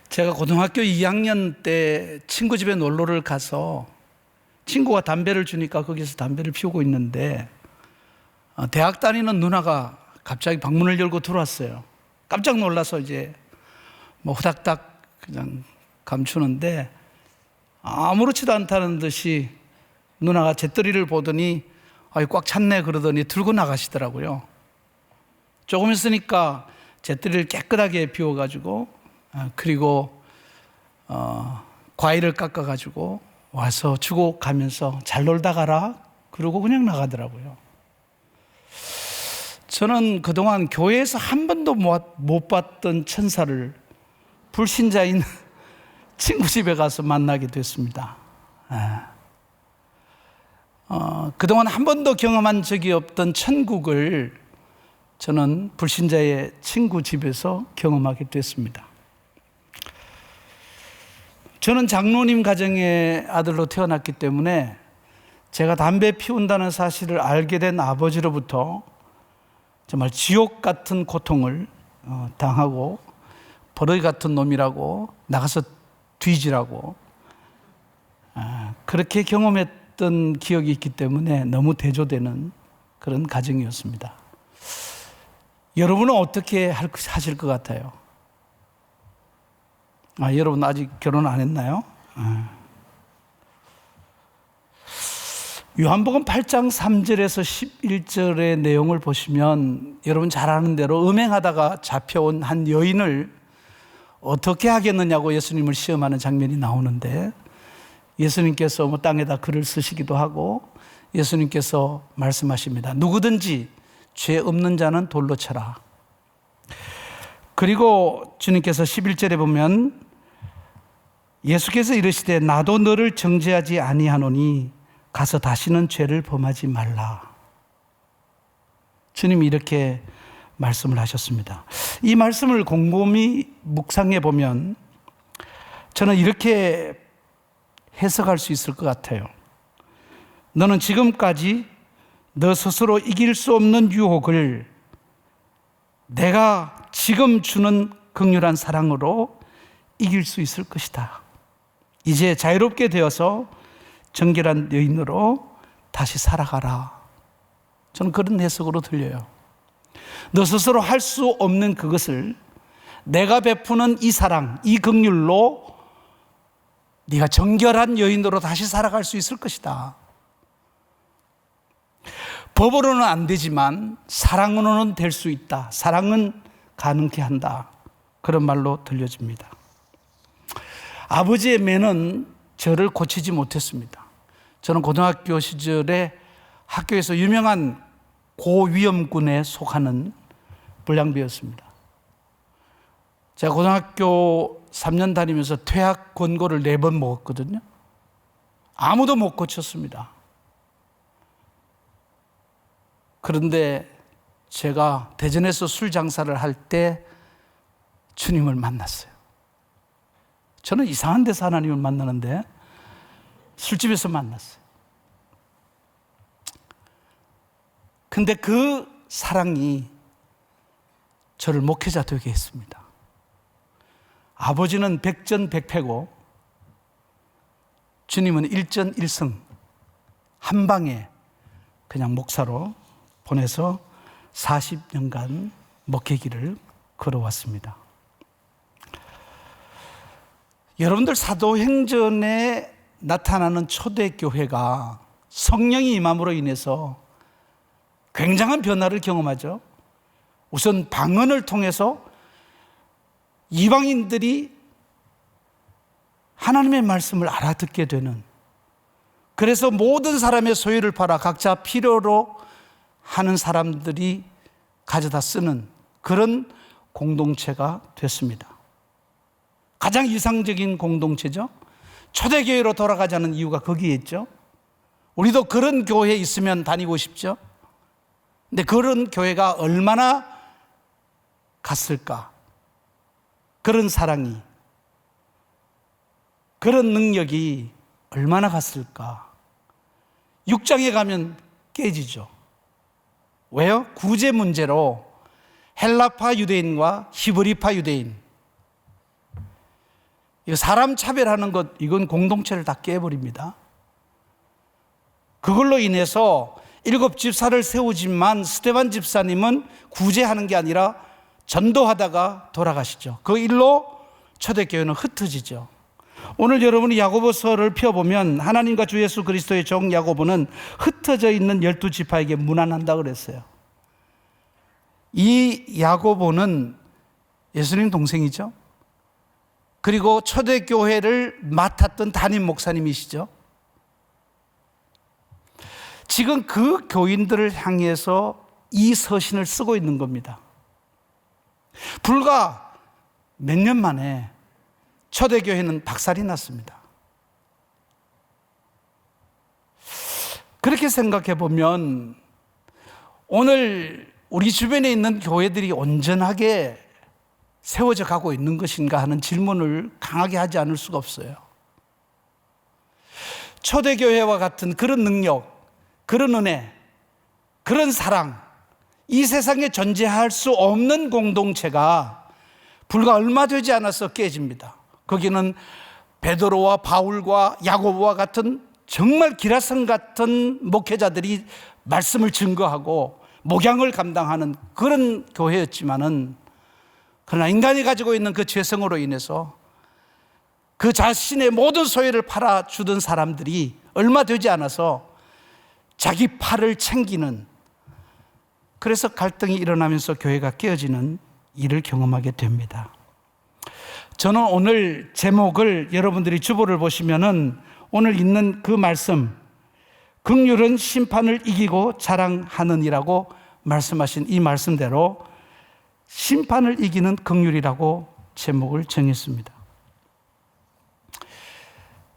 제가 고등학교 2학년 때 친구 집에 놀러를 가서 친구가 담배를 주니까 거기서 담배를 피우고 있는데 대학 다니는 누나가 갑자기 방문을 열고 들어왔어요. 깜짝 놀라서 이제 뭐 후닥닥 그냥 감추는데 아무렇지도 않다는 듯이 누나가 재떨이를 보더니 꽉 찼네 그러더니 들고 나가시더라고요. 조금 있으니까 재떨이를 깨끗하게 비워가지고 그리고 과일을 깎아가지고 와서 주고 가면서 잘 놀다 가라 그러고 그냥 나가더라고요. 저는 그동안 교회에서 한 번도 못 봤던 천사를 불신자인 친구 집에 가서 만나게 됐습니다. 그동안 한 번도 경험한 적이 없던 천국을 저는 불신자의 친구 집에서 경험하게 됐습니다. 저는 장로님 가정의 아들로 태어났기 때문에 제가 담배 피운다는 사실을 알게 된 아버지로부터 정말 지옥 같은 고통을 당하고 버러지 같은 놈이라고 나가서 뒤지라고 그렇게 경험했던 기억이 있기 때문에 너무 대조되는 그런 가정이었습니다. 여러분은 어떻게 하실 것 같아요? 여러분 아직 결혼 안 했나요? 요한복음 8장 3절에서 11절의 내용을 보시면 여러분 잘 아는 대로 음행하다가 잡혀온 한 여인을 어떻게 하겠느냐고 예수님을 시험하는 장면이 나오는데 예수님께서 뭐 땅에다 글을 쓰시기도 하고 예수님께서 말씀하십니다. 누구든지 죄 없는 자는 돌로 쳐라. 그리고 주님께서 11절에 보면 예수께서 이르시되 나도 너를 정죄하지 아니하노니 가서 다시는 죄를 범하지 말라. 주님이 이렇게 말씀을 하셨습니다. 이 말씀을 곰곰이 묵상해 보면 저는 이렇게 해석할 수 있을 것 같아요. 너는 지금까지 너 스스로 이길 수 없는 유혹을 내가 지금 주는 긍휼한 사랑으로 이길 수 있을 것이다. 이제 자유롭게 되어서 정결한 여인으로 다시 살아가라. 저는 그런 해석으로 들려요. 너 스스로 할 수 없는 그것을 내가 베푸는 이 사랑, 이 긍휼로 네가 정결한 여인으로 다시 살아갈 수 있을 것이다. 법으로는 안 되지만 사랑으로는 될 수 있다. 사랑은 가능케 한다. 그런 말로 들려집니다. 아버지의 매는 저를 고치지 못했습니다. 저는 고등학교 시절에 학교에서 유명한 고위험군에 속하는 불량배였습니다. 제가 고등학교 3년 다니면서 퇴학 권고를 4번 먹었거든요. 아무도 못 고쳤습니다. 그런데 제가 대전에서 술 장사를 할 때 주님을 만났어요. 저는 이상한 데서 하나님을 만나는데 술집에서 만났어요. 근데 그 사랑이 저를 목회자 되게 했습니다. 아버지는 백전백패고 주님은 일전일승 한 방에 그냥 목사로 보내서 40년간 목회길을 걸어왔습니다. 여러분들 사도행전에 나타나는 초대교회가 성령이 임함으로 인해서 굉장한 변화를 경험하죠. 우선 방언을 통해서 이방인들이 하나님의 말씀을 알아듣게 되는, 그래서 모든 사람의 소유를 팔아 각자 필요로 하는 사람들이 가져다 쓰는 그런 공동체가 됐습니다. 가장 이상적인 공동체죠. 초대교회로 돌아가자는 이유가 거기에 있죠. 우리도 그런 교회에 있으면 다니고 싶죠. 근데 그런 교회가 얼마나 갔을까? 그런 사랑이, 그런 능력이 얼마나 갔을까? 6장에 가면 깨지죠. 왜요? 구제 문제로 헬라파 유대인과 히브리파 유대인, 이거 사람 차별하는 것, 이건 공동체를 다 깨버립니다. 그걸로 인해서 7 집사를 세우지만 스데반 집사님은 구제하는 게 아니라 전도하다가 돌아가시죠. 그 일로 초대교회는 흩어지죠. 오늘 여러분이 야고보서를 펴보면 하나님과 주 예수 그리스도의 종 야고보는 흩어져 있는 12지파에게 문안한다 그랬어요. 이 야고보는 예수님 동생이죠. 그리고 초대교회를 맡았던 담임 목사님이시죠. 지금 그 교인들을 향해서 이 서신을 쓰고 있는 겁니다. 불과 몇 년 만에 초대교회는 박살이 났습니다. 그렇게 생각해 보면 오늘 우리 주변에 있는 교회들이 온전하게 세워져 가고 있는 것인가 하는 질문을 강하게 하지 않을 수가 없어요. 초대교회와 같은 그런 능력, 그런 은혜, 그런 사랑, 이 세상에 존재할 수 없는 공동체가 불과 얼마 되지 않아서 깨집니다. 거기는 베드로와 바울과 야고보와 같은 정말 기라성 같은 목회자들이 말씀을 증거하고 목양을 감당하는 그런 교회였지만은, 그러나 인간이 가지고 있는 그 죄성으로 인해서 그 자신의 모든 소유를 팔아주던 사람들이 얼마 되지 않아서 자기 팔을 챙기는, 그래서 갈등이 일어나면서 교회가 깨어지는 일을 경험하게 됩니다. 저는 오늘 제목을 여러분들이 주보를 보시면은 오늘 있는 그 말씀, 긍휼은 심판을 이기고 자랑하느니라고 말씀하신 이 말씀대로 심판을 이기는 긍휼이라고 제목을 정했습니다.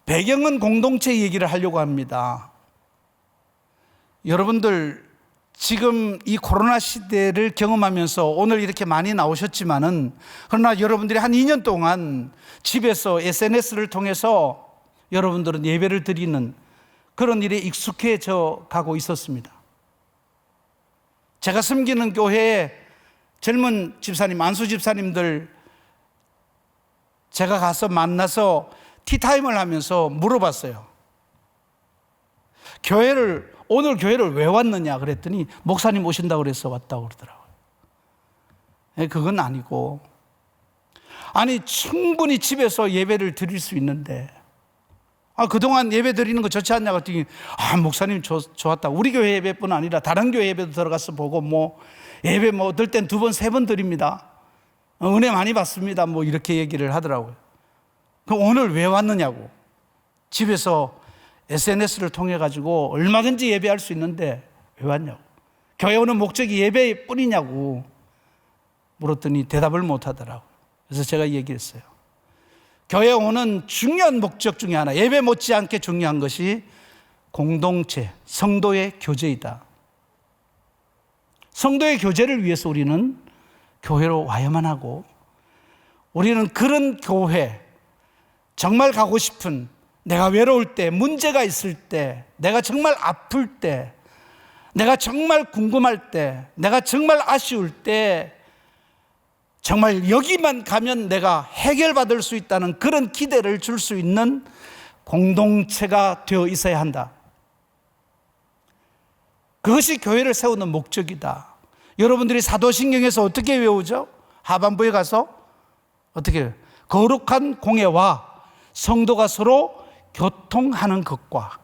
배경은 공동체 얘기를 하려고 합니다. 여러분들 지금 이 코로나 시대를 경험하면서 오늘 이렇게 많이 나오셨지만은, 그러나 여러분들이 한 2년 동안 집에서 SNS를 통해서 여러분들은 예배를 드리는 그런 일에 익숙해져 가고 있었습니다. 제가 섬기는 교회에 젊은 집사님, 안수 집사님들 제가 가서 만나서 티타임을 하면서 물어봤어요. 오늘 교회를 왜 왔느냐 그랬더니 목사님 오신다고 그래서 왔다고 그러더라고요. 그건 아니고, 아니 충분히 집에서 예배를 드릴 수 있는데 그동안 예배 드리는 거 좋지 않냐 그랬더니 목사님 좋았다. 우리 교회 예배뿐 아니라 다른 교회 예배도 들어가서 보고 예배 어떨 땐 2번, 3번 드립니다. 은혜 많이 받습니다. 이렇게 얘기를 하더라고요. 그럼 오늘 왜 왔느냐고. 집에서 SNS를 통해 가지고 얼마든지 예배할 수 있는데 왜 왔냐고. 교회 오는 목적이 예배뿐이냐고 물었더니 대답을 못 하더라고요. 그래서 제가 얘기했어요. 교회 오는 중요한 목적 중에 하나, 예배 못지않게 중요한 것이 공동체, 성도의 교제이다. 성도의 교제를 위해서 우리는 교회로 와야만 하고, 우리는 그런 교회, 정말 가고 싶은, 내가 외로울 때, 문제가 있을 때, 내가 정말 아플 때, 내가 정말 궁금할 때, 내가 정말 아쉬울 때, 정말 여기만 가면 내가 해결받을 수 있다는 그런 기대를 줄 수 있는 공동체가 되어 있어야 한다. 그것이 교회를 세우는 목적이다. 여러분들이 사도신경에서 어떻게 외우죠? 하반부에 가서 어떻게 해요? 거룩한 공예와 성도가 서로 교통하는 것과,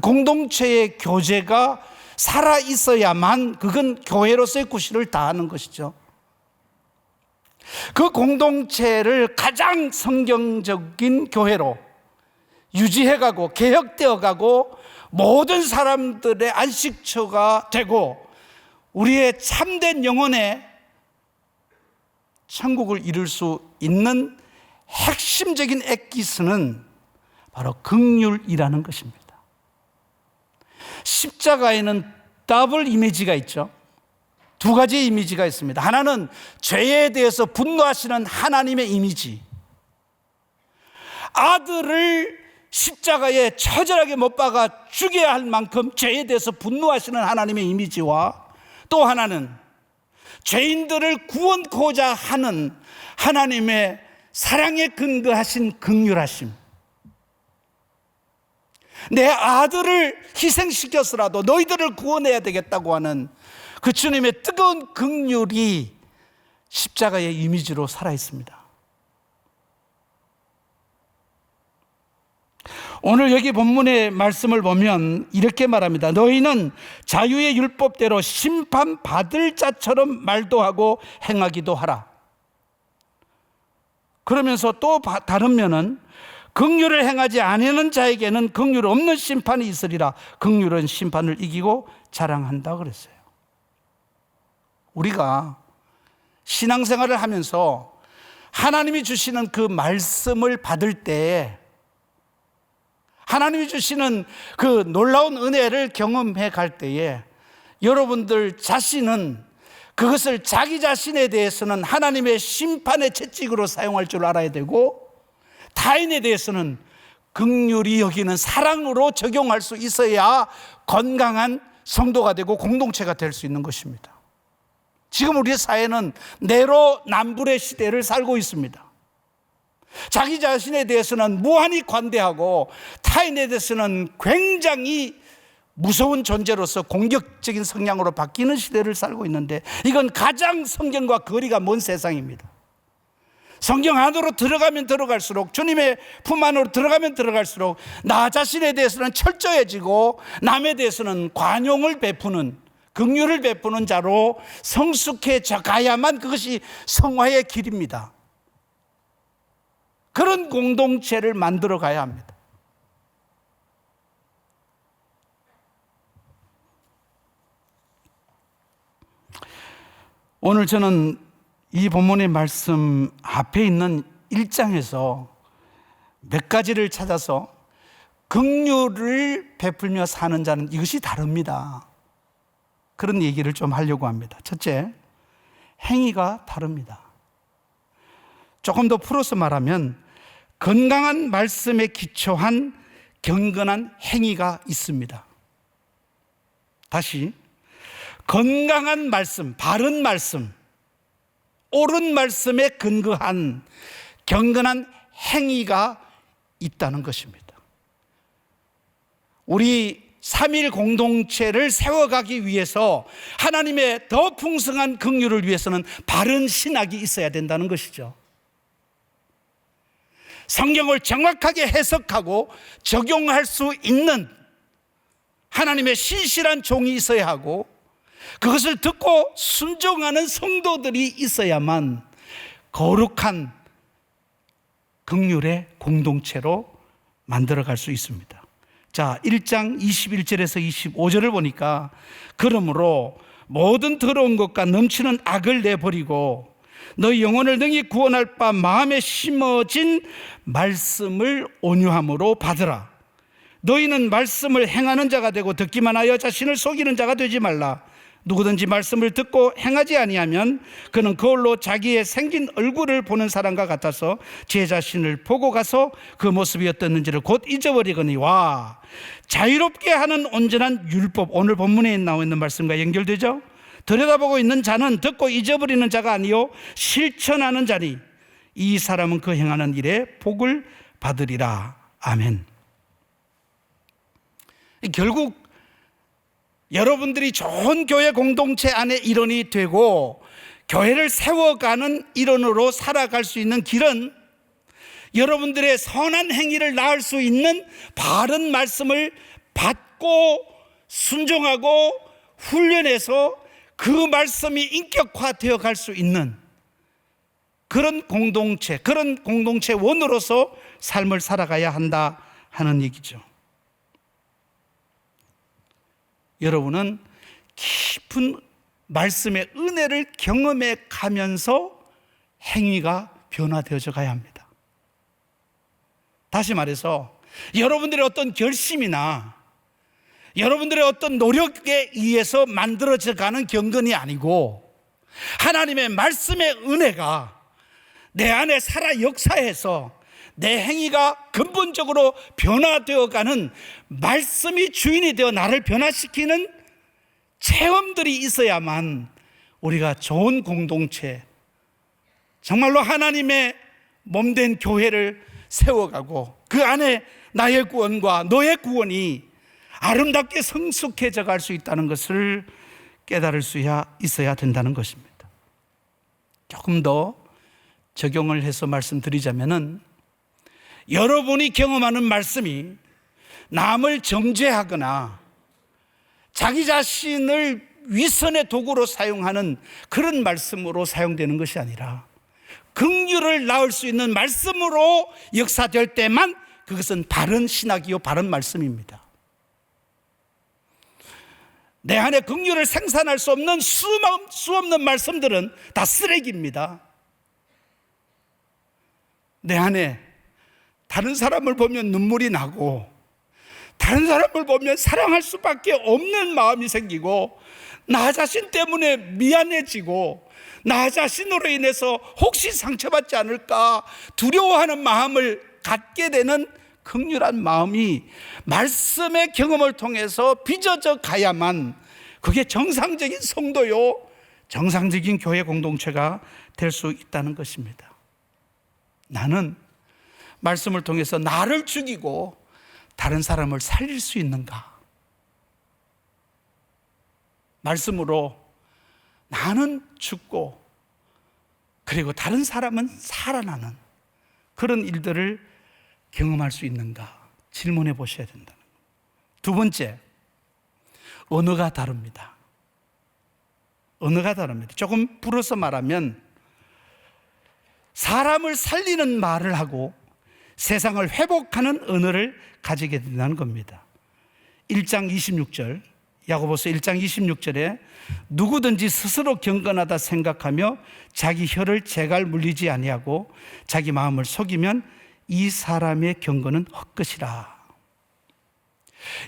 공동체의 교제가 살아 있어야만 그건 교회로서의 구실을 다하는 것이죠. 그 공동체를 가장 성경적인 교회로 유지해가고 개혁되어가고 모든 사람들의 안식처가 되고 우리의 참된 영혼의 천국을 이룰 수 있는 핵심적인 엑기스는 바로 긍휼이라는 것입니다. 십자가에는 더블 이미지가 있죠. 2가지의 이미지가 있습니다. 하나는 죄에 대해서 분노하시는 하나님의 이미지, 아들을 십자가에 처절하게 못 박아 죽여야 할 만큼 죄에 대해서 분노하시는 하나님의 이미지와, 또 하나는 죄인들을 구원코자 하는 하나님의 사랑에 근거하신 긍휼하심, 내 아들을 희생시켜서라도 너희들을 구원해야 되겠다고 하는 그 주님의 뜨거운 긍휼이 십자가의 이미지로 살아있습니다. 오늘 여기 본문의 말씀을 보면 이렇게 말합니다. 너희는 자유의 율법대로 심판받을 자처럼 말도 하고 행하기도 하라. 그러면서 또 다른 면은 긍휼을 행하지 아니하는 자에게는 긍휼 없는 심판이 있으리라. 긍휼은 심판을 이기고 자랑한다 그랬어요. 우리가 신앙생활을 하면서 하나님이 주시는 그 말씀을 받을 때, 하나님이 주시는 그 놀라운 은혜를 경험해 갈 때에 여러분들 자신은 그것을 자기 자신에 대해서는 하나님의 심판의 채찍으로 사용할 줄 알아야 되고, 타인에 대해서는 긍휼히 여기는 사랑으로 적용할 수 있어야 건강한 성도가 되고 공동체가 될 수 있는 것입니다. 지금 우리 사회는 내로남불의 시대를 살고 있습니다. 자기 자신에 대해서는 무한히 관대하고 타인에 대해서는 굉장히 무서운 존재로서 공격적인 성향으로 바뀌는 시대를 살고 있는데, 이건 가장 성경과 거리가 먼 세상입니다. 성경 안으로 들어가면 들어갈수록, 주님의 품 안으로 들어가면 들어갈수록 나 자신에 대해서는 철저해지고 남에 대해서는 관용을 베푸는, 긍휼을 베푸는 자로 성숙해져 가야만 그것이 성화의 길입니다. 그런 공동체를 만들어 가야 합니다. 오늘 저는 이 본문의 말씀 앞에 있는 1장에서 몇 가지를 찾아서 긍휼을 베풀며 사는 자는 이것이 다릅니다. 그런 얘기를 좀 하려고 합니다. 첫째, 행위가 다릅니다. 조금 더 풀어서 말하면 건강한 말씀에 기초한 경건한 행위가 있습니다. 다시, 건강한 말씀, 바른 말씀, 옳은 말씀에 근거한 경건한 행위가 있다는 것입니다. 우리 3일 공동체를 세워가기 위해서 하나님의 더 풍성한 긍휼을 위해서는 바른 신학이 있어야 된다는 것이죠. 성경을 정확하게 해석하고 적용할 수 있는 하나님의 신실한 종이 있어야 하고, 그것을 듣고 순종하는 성도들이 있어야만 거룩한 긍휼의 공동체로 만들어갈 수 있습니다. 자, 1장 21절에서 25절을 보니까, 그러므로 모든 더러운 것과 넘치는 악을 내버리고 너희 영혼을 능히 구원할 바 마음에 심어진 말씀을 온유함으로 받으라. 너희는 말씀을 행하는 자가 되고 듣기만 하여 자신을 속이는 자가 되지 말라. 누구든지 말씀을 듣고 행하지 아니하면 그는 그걸로 자기의 생긴 얼굴을 보는 사람과 같아서 제 자신을 보고 가서 그 모습이 어떻는지를 곧 잊어버리거니와. 자유롭게 하는 온전한 율법, 오늘 본문에 나와 있는 말씀과 연결되죠. 들여다보고 있는 자는 듣고 잊어버리는 자가 아니요 실천하는 자니 이 사람은 그 행하는 일에 복을 받으리라. 아멘. 결국 여러분들이 좋은 교회 공동체 안에 일원이 되고 교회를 세워가는 일원으로 살아갈 수 있는 길은 여러분들의 선한 행위를 낳을 수 있는 바른 말씀을 받고 순종하고 훈련해서 그 말씀이 인격화되어 갈 수 있는 그런 공동체원으로서 삶을 살아가야 한다 하는 얘기죠. 여러분은 깊은 말씀의 은혜를 경험해 가면서 행위가 변화되어져 가야 합니다. 다시 말해서 여러분들의 어떤 결심이나 여러분들의 어떤 노력에 의해서 만들어져 가는 경건이 아니고 하나님의 말씀의 은혜가 내 안에 살아 역사해서 내 행위가 근본적으로 변화되어 가는, 말씀이 주인이 되어 나를 변화시키는 체험들이 있어야만 우리가 좋은 공동체, 정말로 하나님의 몸된 교회를 세워가고 그 안에 나의 구원과 너의 구원이 아름답게 성숙해져 갈 수 있다는 것을 깨달을 수 있어야 된다는 것입니다. 조금 더 적용을 해서 말씀드리자면은, 여러분이 경험하는 말씀이 남을 정죄하거나 자기 자신을 위선의 도구로 사용하는 그런 말씀으로 사용되는 것이 아니라 긍휼을 낳을 수 있는 말씀으로 역사될 때만 그것은 바른 신학이요 바른 말씀입니다. 내 안에 긍휼을 생산할 수 없는 수 없는 말씀들은 다 쓰레기입니다. 내 안에 다른 사람을 보면 눈물이 나고 다른 사람을 보면 사랑할 수밖에 없는 마음이 생기고 나 자신 때문에 미안해지고 나 자신으로 인해서 혹시 상처받지 않을까 두려워하는 마음을 갖게 되는 긍휼한 마음이 말씀의 경험을 통해서 빚어져 가야만 그게 정상적인 성도요 정상적인 교회 공동체가 될 수 있다는 것입니다. 나는 말씀을 통해서 나를 죽이고 다른 사람을 살릴 수 있는가? 말씀으로 나는 죽고 그리고 다른 사람은 살아나는 그런 일들을 경험할 수 있는가? 질문해 보셔야 된다는 거예요. 두 번째, 언어가 다릅니다. 언어가 다릅니다. 조금 불어서 말하면 사람을 살리는 말을 하고 세상을 회복하는 언어를 가지게 된다는 겁니다. 1장 26절, 야고보서 1장 26절에 누구든지 스스로 경건하다 생각하며 자기 혀를 재갈 물리지 아니하고 자기 마음을 속이면 이 사람의 경건은 헛것이라.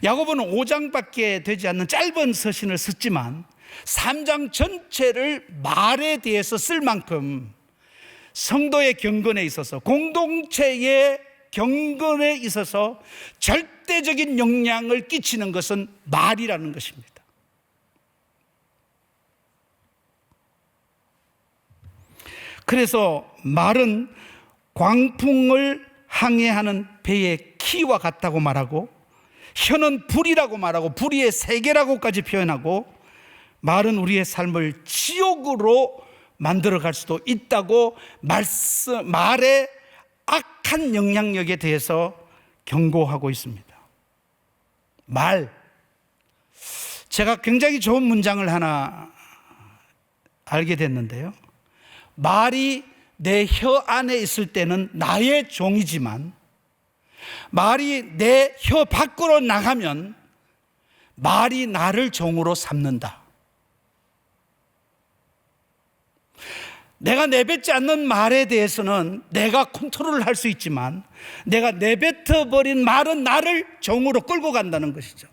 야고보는 5장밖에 되지 않는 짧은 서신을 썼지만 3장 전체를 말에 대해서 쓸 만큼 성도의 경건에 있어서 공동체의 경건에 있어서 절대적인 영향을 끼치는 것은 말이라는 것입니다. 그래서 말은 광풍을 항해하는 배의 키와 같다고 말하고 혀는 불이라고 말하고 불의의 세계라고까지 표현하고 말은 우리의 삶을 지옥으로 만들어갈 수도 있다고 말의 악한 영향력에 대해서 경고하고 있습니다. 말, 제가 굉장히 좋은 문장을 하나 알게 됐는데요. 말이 내 혀 안에 있을 때는 나의 종이지만 말이 내 혀 밖으로 나가면 말이 나를 종으로 삼는다. 내가 내뱉지 않는 말에 대해서는 내가 컨트롤을 할 수 있지만 내가 내뱉어버린 말은 나를 종으로 끌고 간다는 것이죠.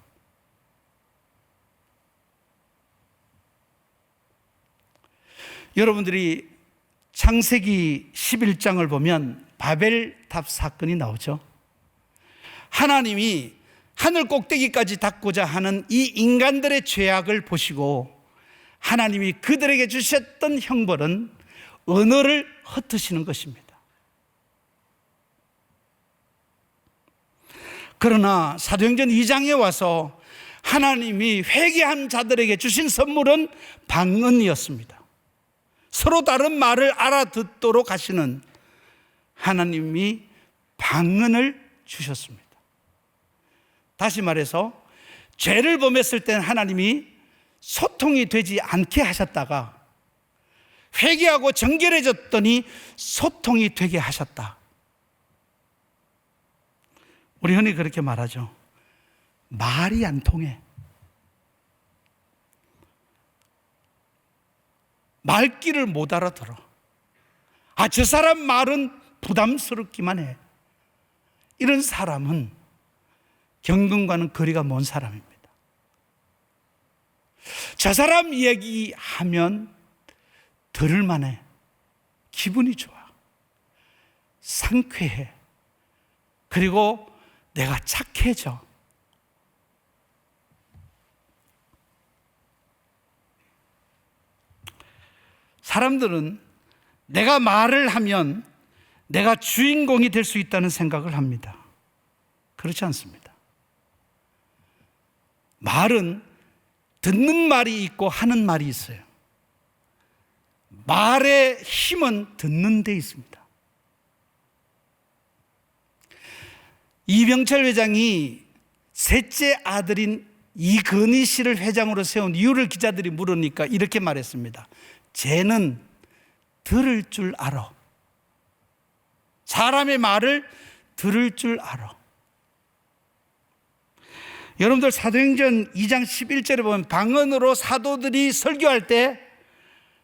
여러분들이 창세기 11장을 보면 바벨탑 사건이 나오죠. 하나님이 하늘 꼭대기까지 닿고자 하는 이 인간들의 죄악을 보시고 하나님이 그들에게 주셨던 형벌은 언어를 흩으시는 것입니다. 그러나 사도행전 2장에 와서 하나님이 회개한 자들에게 주신 선물은 방언이었습니다. 서로 다른 말을 알아듣도록 하시는 하나님이 방언을 주셨습니다. 다시 말해서 죄를 범했을 때는 하나님이 소통이 되지 않게 하셨다가 회개하고 정결해졌더니 소통이 되게 하셨다. 우리 흔히 그렇게 말하죠. 말이 안 통해. 말귀를 못 알아들어. 저 사람 말은 부담스럽기만 해. 이런 사람은 경건과는 거리가 먼 사람입니다. 저 사람 얘기하면 들을 만해. 기분이 좋아. 상쾌해. 그리고 내가 착해져. 사람들은 내가 말을 하면 내가 주인공이 될 수 있다는 생각을 합니다. 그렇지 않습니다. 말은 듣는 말이 있고 하는 말이 있어요. 말의 힘은 듣는 데 있습니다. 이병철 회장이 셋째 아들인 이건희 씨를 회장으로 세운 이유를 기자들이 물으니까 이렇게 말했습니다. 쟤는 들을 줄 알아. 사람의 말을 들을 줄 알아. 여러분들 사도행전 2장 11절에 보면 방언으로 사도들이 설교할 때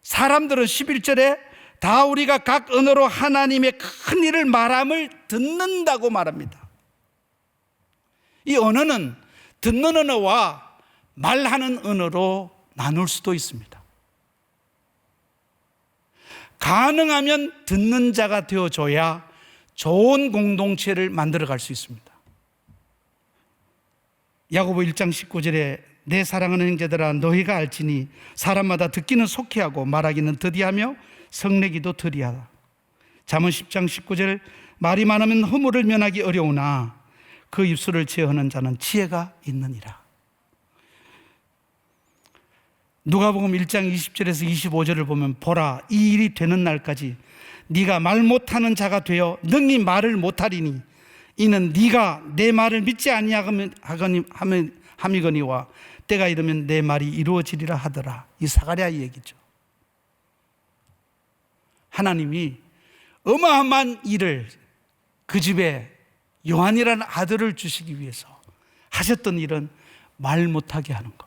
사람들은 11절에 다 우리가 각 언어로 하나님의 큰 일을 말함을 듣는다고 말합니다. 이 언어는 듣는 언어와 말하는 언어로 나눌 수도 있습니다. 가능하면 듣는 자가 되어줘야 좋은 공동체를 만들어갈 수 있습니다. 야고보 1장 19절에 내 사랑하는 형제들아 너희가 알지니 사람마다 듣기는 속히 하고 말하기는 더디하며 성내기도 더디하다. 잠언 10장 19절 말이 많으면 허물을 면하기 어려우나 그 입술을 제어하는 자는 지혜가 있느니라. 누가복음 1장 20절에서 25절을 보면 보라 이 일이 되는 날까지 네가 말 못하는 자가 되어 능히 말을 못하리니 이는 네가 내 말을 믿지 아니함이거니와 때가 이르면 내 말이 이루어지리라 하더라. 이 사가랴 얘기죠. 하나님이 어마어마한 일을 그 집에 요한이라는 아들을 주시기 위해서 하셨던 일은 말 못하게 하는 것.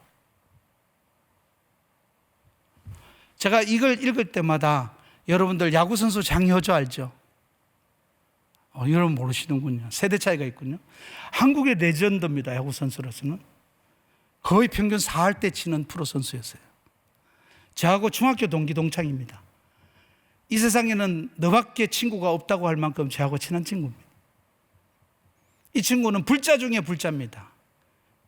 제가 이걸 읽을 때마다 여러분들 야구선수 장효조 알죠? 여러분 모르시는군요. 세대 차이가 있군요. 한국의 레전드입니다. 야구선수로서는 거의 평균 4할 때 치는 프로선수였어요. 저하고 중학교 동기 동창입니다. 이 세상에는 너밖에 친구가 없다고 할 만큼 저하고 친한 친구입니다. 이 친구는 불자 중에 불자입니다.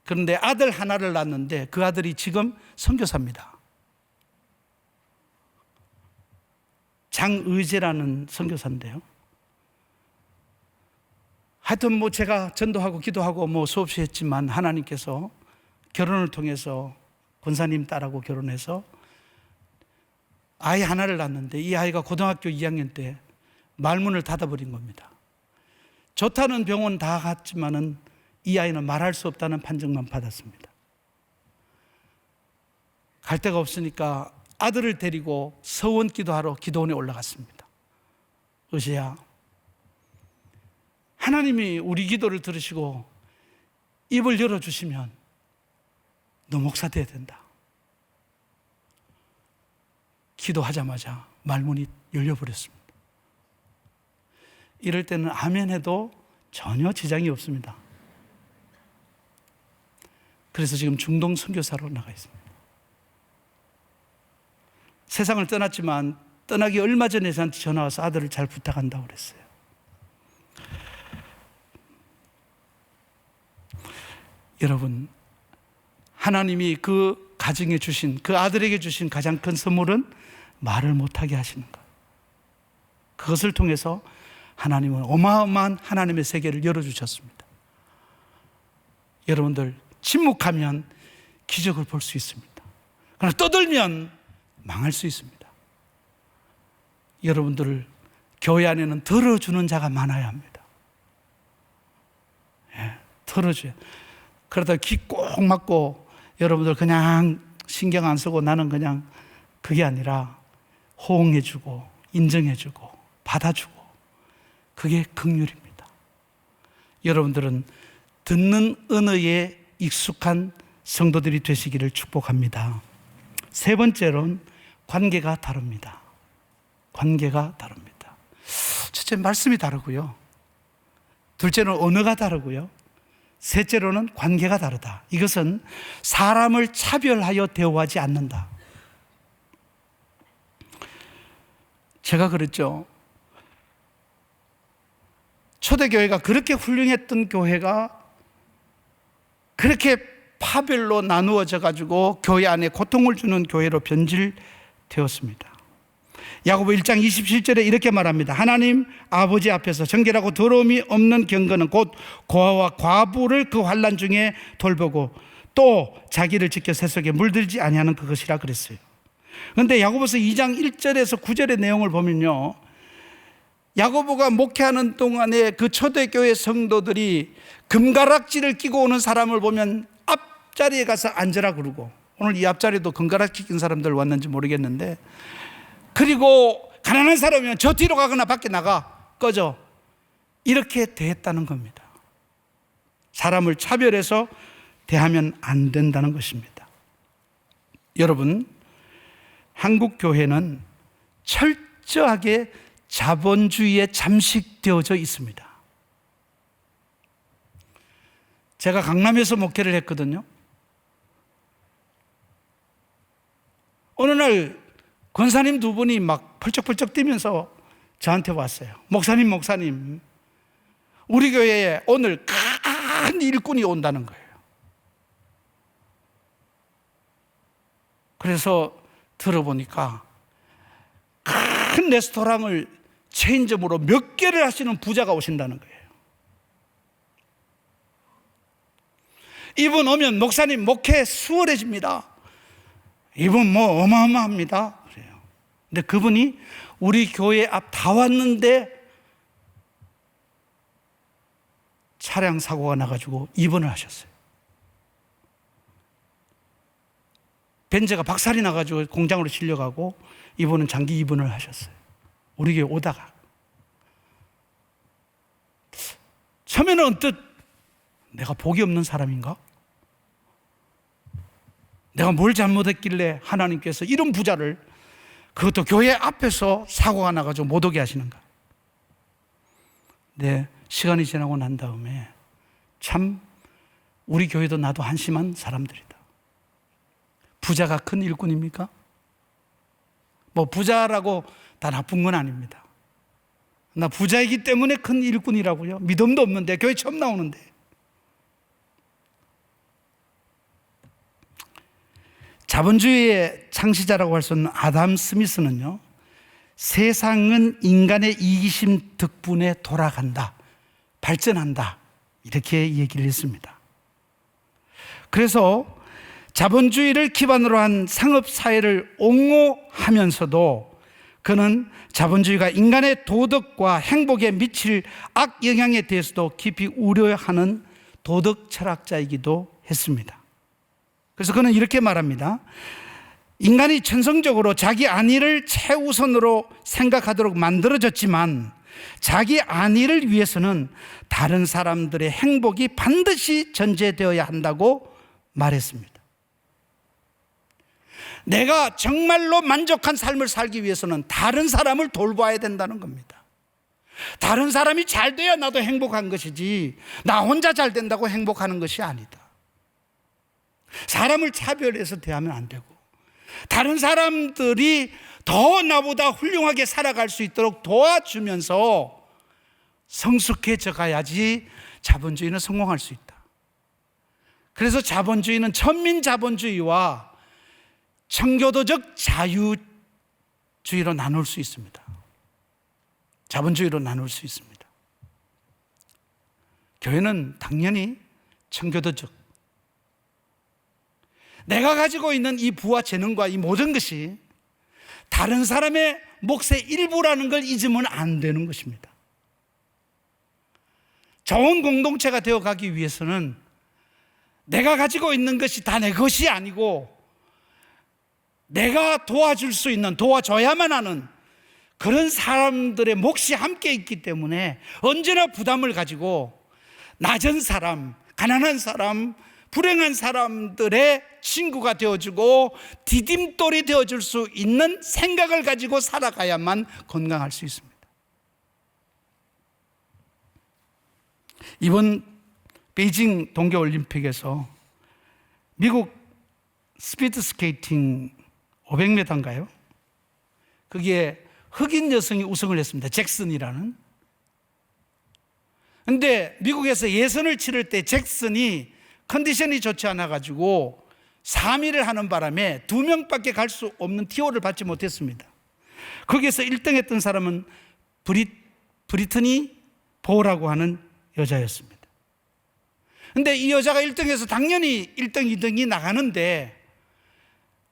그런데 아들 하나를 낳았는데 그 아들이 지금 선교사입니다. 장의재라는 선교사인데요. 하여튼 제가 전도하고 기도하고 수없이 했지만 하나님께서 결혼을 통해서 권사님 딸하고 결혼해서 아이 하나를 낳았는데 이 아이가 고등학교 2학년 때 말문을 닫아버린 겁니다. 좋다는 병원 다 갔지만은 이 아이는 말할 수 없다는 판정만 받았습니다. 갈 데가 없으니까 아들을 데리고 서원 기도하러 기도원에 올라갔습니다. 의지야, 하나님이 우리 기도를 들으시고 입을 열어주시면 너 목사 돼야 된다. 기도하자마자 말문이 열려버렸습니다. 이럴 때는 아멘 해도 전혀 지장이 없습니다. 그래서 지금 중동 선교사로 나가 있습니다. 세상을 떠났지만 떠나기 얼마 전에 저한테 전화 와서 아들을 잘 부탁한다고 그랬어요. 여러분, 하나님이 그 가정에 주신, 그 아들에게 주신 가장 큰 선물은 말을 못하게 하시는 것. 그것을 통해서 하나님은 어마어마한 하나님의 세계를 열어주셨습니다. 여러분들, 침묵하면 기적을 볼 수 있습니다. 그러나 떠들면 망할 수 있습니다. 여러분들을 교회 안에는 들어주는 자가 많아야 합니다. 들어줘요. 그러다 귀 꼭 막고 여러분들 그냥 신경 안 쓰고 나는 그냥 그게 아니라 호응해주고 인정해주고 받아주고 그게 긍휼입니다. 여러분들은 듣는 언어에 익숙한 성도들이 되시기를 축복합니다. 세 번째로는 관계가 다릅니다. 관계가 다릅니다. 첫째, 말씀이 다르고요. 둘째는 언어가 다르고요. 셋째로는 관계가 다르다. 이것은 사람을 차별하여 대우하지 않는다. 제가 그랬죠. 초대교회가 그렇게 훌륭했던 교회가 그렇게 파별로 나누어져 가지고 교회 안에 고통을 주는 교회로 변질되었습니다. 야고보 1장 27절에 이렇게 말합니다. 하나님 아버지 앞에서 정결하고 더러움이 없는 경건은 곧 고아와 과부를 그 환난 중에 돌보고 또 자기를 지켜 세속에 물들지 아니하는 그것이라 그랬어요. 그런데 야고보서 2장 1절에서 9절의 내용을 보면요, 야고보가 목회하는 동안에 그 초대교회 성도들이 금가락지를 끼고 오는 사람을 보면 앞자리에 가서 앉으라 그러고, 오늘 이 앞자리도 금가락지 낀 사람들 왔는지 모르겠는데, 그리고 가난한 사람이면 저 뒤로 가거나 밖에 나가, 꺼져, 이렇게 대했다는 겁니다. 사람을 차별해서 대하면 안 된다는 것입니다. 여러분, 한국 교회는 철저하게 자본주의에 잠식되어져 있습니다. 제가 강남에서 목회를 했거든요. 어느 날 권사님 두 분이 막 펄쩍펄쩍 뛰면서 저한테 왔어요. 목사님, 우리 교회에 오늘 큰 일꾼이 온다는 거예요. 그래서 들어보니까 큰 레스토랑을 체인점으로 몇 개를 하시는 부자가 오신다는 거예요. 이분 오면 목사님 목회 수월해집니다. 이분 뭐 어마어마합니다. 그래요. 근데 그분이 우리 교회 앞 다 왔는데 차량 사고가 나가지고 입원을 하셨어요. 벤제가 박살이 나가지고 공장으로 실려가고 이분은 장기 입원을 하셨어요. 우리 교회 오다가. 처음에는 언뜻 내가 복이 없는 사람인가? 내가 뭘 잘못했길래 하나님께서 이런 부자를, 그것도 교회 앞에서 사고가 나가지고 못 오게 하시는가? 네, 시간이 지나고 난 다음에 참 우리 교회도 나도 한심한 사람들이다. 부자가 큰 일꾼입니까? 뭐 부자라고 다 나쁜 건 아닙니다. 나 부자이기 때문에 큰 일꾼이라고요? 믿음도 없는데, 교회 처음 나오는데. 자본주의의 창시자라고 할 수 있는 아담 스미스는요, 세상은 인간의 이기심 덕분에 돌아간다, 발전한다, 이렇게 얘기를 했습니다. 그래서 자본주의를 기반으로 한 상업사회를 옹호하면서도 그는 자본주의가 인간의 도덕과 행복에 미칠 악영향에 대해서도 깊이 우려하는 도덕 철학자이기도 했습니다. 그래서 그는 이렇게 말합니다. 인간이 천성적으로 자기 안위를 최우선으로 생각하도록 만들어졌지만 자기 안위를 위해서는 다른 사람들의 행복이 반드시 전제되어야 한다고 말했습니다. 내가 정말로 만족한 삶을 살기 위해서는 다른 사람을 돌봐야 된다는 겁니다. 다른 사람이 잘 돼야 나도 행복한 것이지, 나 혼자 잘 된다고 행복하는 것이 아니다. 사람을 차별해서 대하면 안 되고, 다른 사람들이 더 나보다 훌륭하게 살아갈 수 있도록 도와주면서 성숙해져 가야지 자본주의는 성공할 수 있다. 그래서 자본주의는 천민자본주의와 청교도적 자유주의로 나눌 수 있습니다. 자본주의로 나눌 수 있습니다. 교회는 당연히 청교도적, 내가 가지고 있는 이 부와 재능과 이 모든 것이 다른 사람의 몫의 일부라는 걸 잊으면 안 되는 것입니다. 좋은 공동체가 되어가기 위해서는 내가 가지고 있는 것이 다 내 것이 아니고 내가 도와줄 수 있는, 도와줘야만 하는 그런 사람들의 몫이 함께 있기 때문에 언제나 부담을 가지고 낮은 사람, 가난한 사람, 불행한 사람들의 친구가 되어주고 디딤돌이 되어줄 수 있는 생각을 가지고 살아가야만 건강할 수 있습니다. 이번 베이징 동계올림픽에서 미국 스피드 스케이팅 500m인가요? 거기에 흑인 여성이 우승을 했습니다. 잭슨이라는. 그런데 미국에서 예선을 치를 때 잭슨이 컨디션이 좋지 않아가지고 3위를 하는 바람에 2명밖에 갈 수 없는 티오를 받지 못했습니다. 거기에서 1등 했던 사람은 브리트니 보라고 하는 여자였습니다. 근데 이 여자가 1등해서 당연히 1등, 2등이 나가는데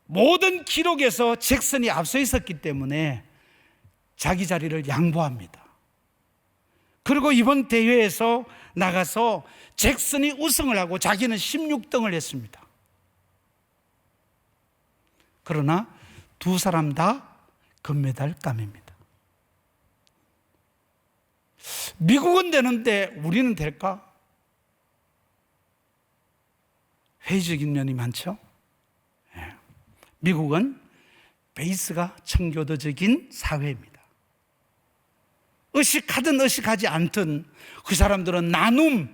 모든 기록에서 잭슨이 앞서 있었기 때문에 자기 자리를 양보합니다. 그리고 이번 대회에서 나가서 잭슨이 우승을 하고 자기는 16등을 했습니다. 그러나 두 사람 다 금메달 감입니다. 미국은 되는데 우리는 될까? 회의적인 면이 많죠. 미국은 베이스가 청교도적인 사회입니다. 의식하든 의식하지 않든 그 사람들은 나눔,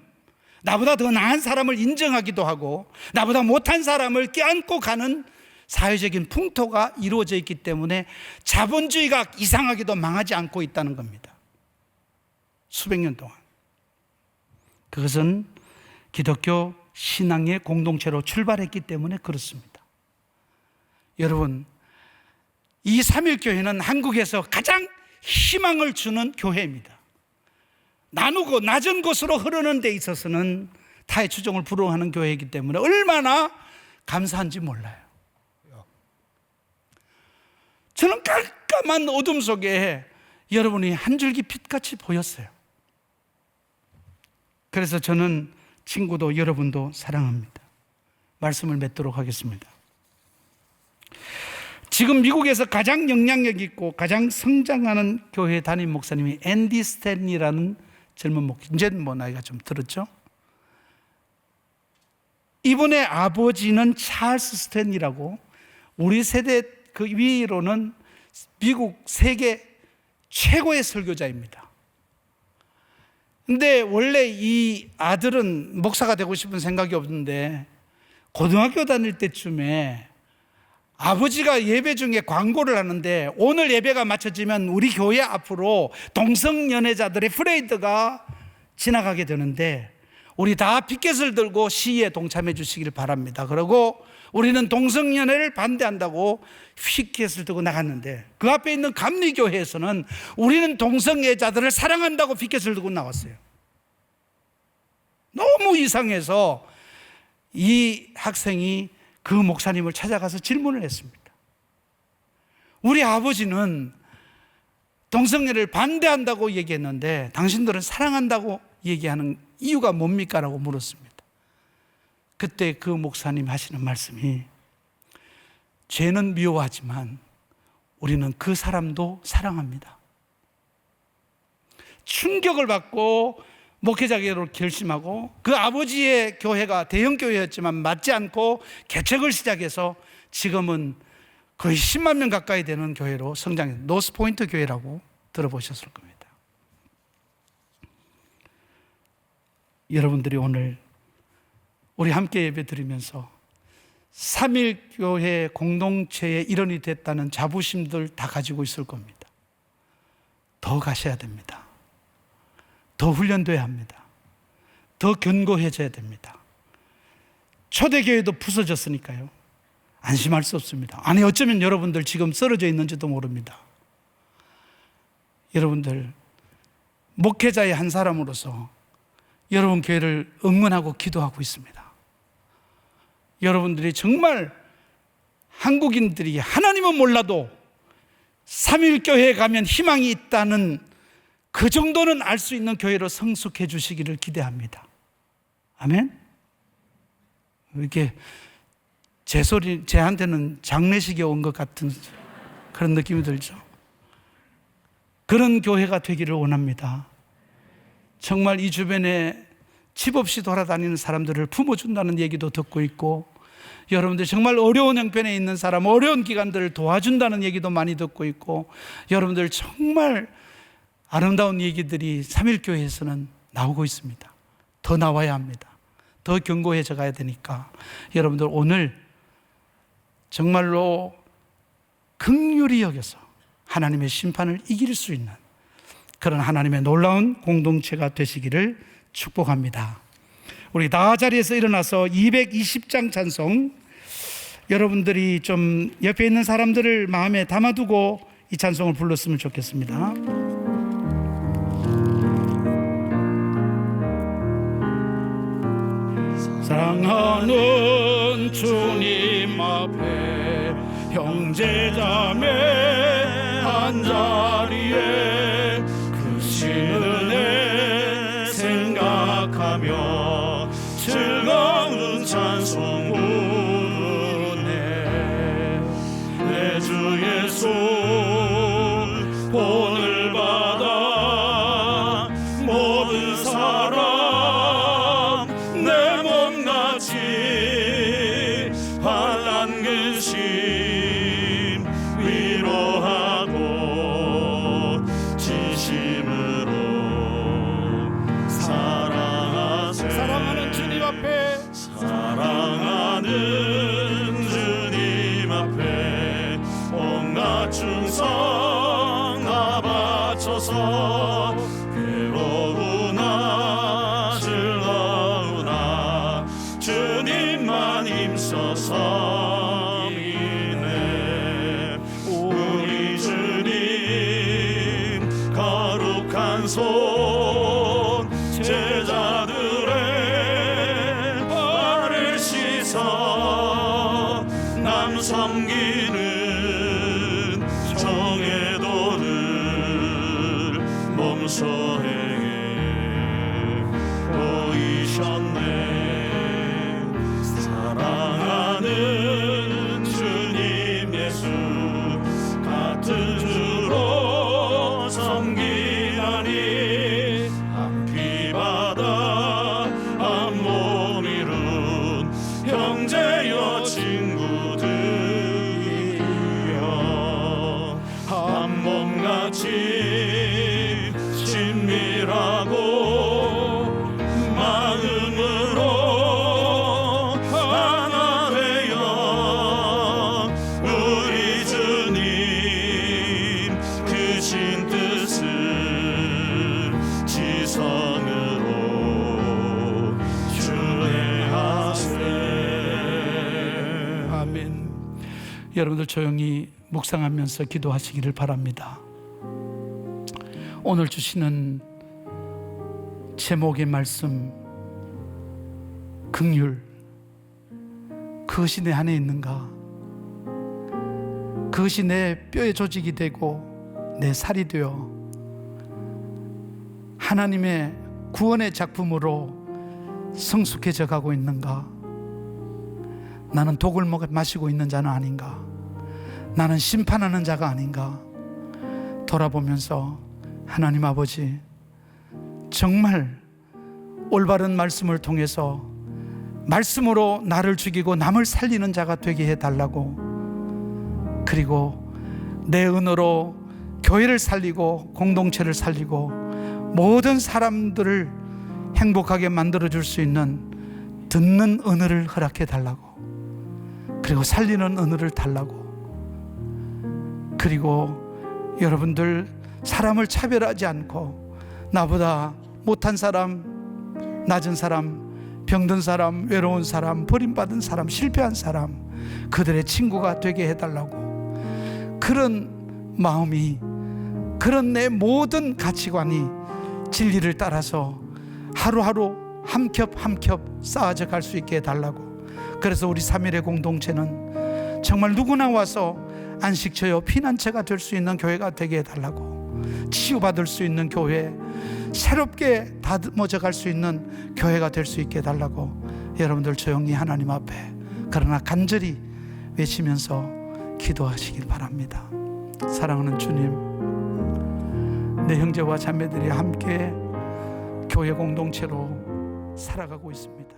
나보다 더 나은 사람을 인정하기도 하고 나보다 못한 사람을 껴안고 가는 사회적인 풍토가 이루어져 있기 때문에 자본주의가 이상하게도 망하지 않고 있다는 겁니다. 수백 년 동안. 그것은 기독교 신앙의 공동체로 출발했기 때문에 그렇습니다. 여러분, 이 삼일교회는 한국에서 가장 희망을 주는 교회입니다. 나누고 낮은 곳으로 흐르는 데 있어서는 타의 추종을 부러워하는 교회이기 때문에 얼마나 감사한지 몰라요. 저는 깜깜한 어둠 속에 여러분이 한 줄기 빛같이 보였어요. 그래서 저는 친구도 여러분도 사랑합니다. 말씀을 맺도록 하겠습니다. 지금 미국에서 가장 영향력 있고 가장 성장하는 교회 담임 목사님이 앤디 스탠리라는 젊은 목사, 이제는 뭐 나이가 좀 들었죠. 이분의 아버지는 찰스 스탠리라고 우리 세대 그 위로는 미국 세계 최고의 설교자입니다. 근데 원래 이 아들은 목사가 되고 싶은 생각이 없는데 고등학교 다닐 때쯤에 아버지가 예배 중에 광고를 하는데 오늘 예배가 마쳐지면 우리 교회 앞으로 동성연애자들의 프레이드가 지나가게 되는데 우리 다 피켓을 들고 시위에 동참해 주시길 바랍니다. 그리고 우리는 동성연애를 반대한다고 피켓을 들고 나갔는데 그 앞에 있는 감리교회에서는 우리는 동성애자들을 사랑한다고 피켓을 들고 나왔어요. 너무 이상해서 이 학생이 그 목사님을 찾아가서 질문을 했습니다. 우리 아버지는 동성애를 반대한다고 얘기했는데 당신들은 사랑한다고 얘기하는 이유가 뭡니까? 라고 물었습니다. 그때 그 목사님 하시는 말씀이 죄는 미워하지만 우리는 그 사람도 사랑합니다. 충격을 받고 목회자로 결심하고 그 아버지의 교회가 대형 교회였지만 맞지 않고 개척을 시작해서 지금은 거의 10만 명 가까이 되는 교회로 성장했어요. 노스포인트 교회라고 들어보셨을 겁니다. 여러분들이 오늘 우리 함께 예배 드리면서 3.1교회 공동체의 일원이 됐다는 자부심들 다 가지고 있을 겁니다. 더 가셔야 됩니다. 더 훈련돼야 합니다. 더 견고해져야 됩니다. 초대교회도 부서졌으니까요. 안심할 수 없습니다. 아니 어쩌면 여러분들 지금 쓰러져 있는지도 모릅니다. 여러분들 목회자의 한 사람으로서 여러분 교회를 응원하고 기도하고 있습니다. 여러분들이 정말 한국인들이 하나님은 몰라도 3.1교회에 가면 희망이 있다는 그 정도는 알 수 있는 교회로 성숙해 주시기를 기대합니다. 아멘? 이렇게 제한테는 장례식에 온 것 같은 그런 느낌이 들죠. 그런 교회가 되기를 원합니다. 정말 이 주변에 집 없이 돌아다니는 사람들을 품어준다는 얘기도 듣고 있고 여러분들 정말 어려운 형편에 있는 사람, 어려운 기관들을 도와준다는 얘기도 많이 듣고 있고 여러분들 정말 아름다운 얘기들이 3.1교회에서는 나오고 있습니다. 더 나와야 합니다. 더 견고해져 가야 되니까 여러분들 오늘 정말로 긍휼히 여겨서 하나님의 심판을 이길 수 있는 그런 하나님의 놀라운 공동체가 되시기를 축복합니다. 우리 다 자리에서 일어나서 220장 찬송 여러분들이 좀 옆에 있는 사람들을 마음에 담아두고 이 찬송을 불렀으면 좋겠습니다. 사랑하는 주님 앞에 형제자매 한자리에 크신 은혜 생각하며 즐거운 찬송 부르네. 내 주 예수 본을 받아 모든 사람 내 몸같이 환난 근심 위로하고 진심으로 사랑하는 주님 앞에 온갖 충성 다 바쳐서 괴로우나 즐거우나 주님만 힘써서 이네. 우리 주님 거룩한 손 제자들의 발을 씻어 남 섬기는 정의도를 몸소에 보이셨네. 사랑하는 주님 예수 같은 주로 섬기나니 한 피바다 한 몸 이룬 형제여 친구들이여 한 몸같이 친밀하고 마음으로 하나 되어 우리 주님 크신 뜻을 지성으로 준행하세. 아멘. 여러분들 조용히 묵상하면서 기도하시기를 바랍니다. 오늘 주시는 제목의 말씀, 긍휼, 그것이 내 안에 있는가? 그것이 내 뼈의 조직이 되고 내 살이 되어 하나님의 구원의 작품으로 성숙해져 가고 있는가? 나는 독을 마시고 있는 자는 아닌가? 나는 심판하는 자가 아닌가? 돌아보면서 하나님 아버지, 정말 올바른 말씀을 통해서 말씀으로 나를 죽이고 남을 살리는 자가 되게 해달라고, 그리고 내 은혜로 교회를 살리고 공동체를 살리고 모든 사람들을 행복하게 만들어줄 수 있는 듣는 은혜를 허락해 달라고, 그리고 살리는 은혜를 달라고, 그리고 여러분들 사람을 차별하지 않고 나보다 못한 사람, 낮은 사람, 병든 사람, 외로운 사람, 버림받은 사람, 실패한 사람, 그들의 친구가 되게 해달라고, 그런 마음이, 그런 내 모든 가치관이 진리를 따라서 하루하루 한 겹 한 겹 쌓아져 갈 수 있게 해달라고. 그래서 우리 3일의 공동체는 정말 누구나 와서 안식처요 피난처가 될 수 있는 교회가 되게 해달라고, 치유받을 수 있는 교회, 새롭게 다듬어져 갈 수 있는 교회가 될 수 있게 해달라고 여러분들 조용히 하나님 앞에, 그러나 간절히 외치면서 기도하시길 바랍니다. 사랑하는 주님, 내 형제와 자매들이 함께 교회 공동체로 살아가고 있습니다.